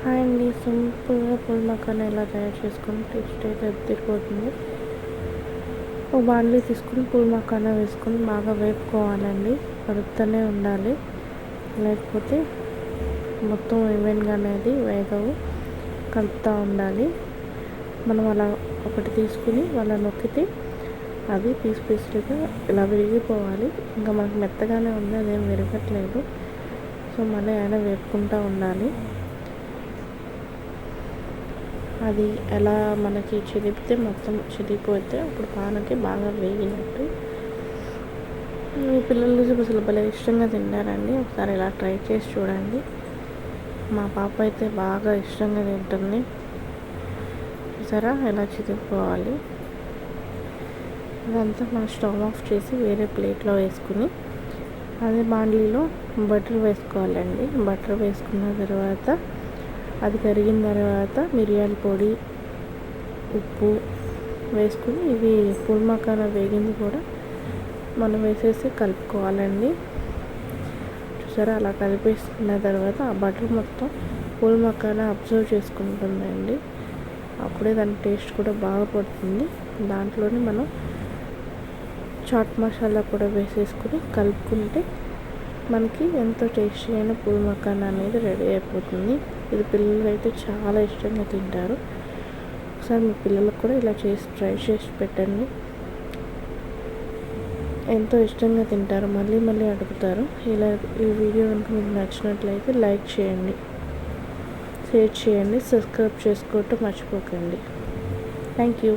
Hi అండి, సింపుల్గా pool మకాన్ ఎలా తయారు చేసుకొని టేస్ట్ అయితే అద్దరిపోతుంది. ఒక బాండ్లీ తీసుకుని పూల్ మకానా వేసుకొని బాగా వేపుకోవాలండి. కలుపుతూనే ఉండాలి, లేకపోతే మొత్తం ఈవెన్గా అనేది వేగవు. కలుపుతూ ఉండాలి. మనం అలా ఒకటి తీసుకుని అలా నొక్కితే అది పీసులుగా ఇలా విరిగిపోవాలి. ఇంకా మనకు మెత్తగానే ఉంది, అదేం విరగట్లేదు. సో మళ్ళీ అయినా వేపుకుంటూ ఉండాలి. అది ఎలా మనకి చిదిపితే మొత్తం చిదిగిపోతే అప్పుడు పానకి బాగా వేగినట్టు. మీ పిల్లలు అసలు భలే ఇష్టంగా తింటారండి. ఒకసారి ఇలా ట్రై చేసి చూడండి. మా పాప అయితే బాగా ఇష్టంగా తింటుంది. చూసారా ఎలా చిదిగిపోవాలి. అదంతా మనం స్టవ్ ఆఫ్ చేసి వేరే ప్లేట్లో వేసుకుని అదే బాండ్లీలో బటర్ వేసుకోవాలండి. బటర్ వేసుకున్న తర్వాత అది కరిగిన తర్వాత మిరియాల పొడి, ఉప్పు వేసుకుని ఇది పూల్ మకానా వేగింది కూడా మనం వేసేసి కలుపుకోవాలండి. చూసారా అలా కలిపేసుకున్న తర్వాత ఆ బటర్ మొత్తం పూల్ మకానా అబ్జర్వ్ చేసుకుంటుందండి. అప్పుడే దాని టేస్ట్ కూడా బాగా పడుతుంది. దాంట్లోనే మనం చాట్ మసాలా కూడా వేసేసుకుని కలుపుకుంటే మనకి ఎంతో టేస్టీ అయిన పూల్ మకానా అనేది రెడీ అయిపోతుంది. ఇది పిల్లలు అయితే చాలా ఇష్టంగా తింటారు. ఒకసారి మీ పిల్లలకు కూడా ఇలా ట్రై చేసి పెట్టండి. ఎంతో ఇష్టంగా తింటారు, మళ్ళీ మళ్ళీ అడుగుతారు. ఈ వీడియో కనుక మీకు నచ్చినట్లయితే లైక్ చేయండి, షేర్ చేయండి, సబ్స్క్రైబ్ చేసుకోవటం మర్చిపోకండి. Thank you.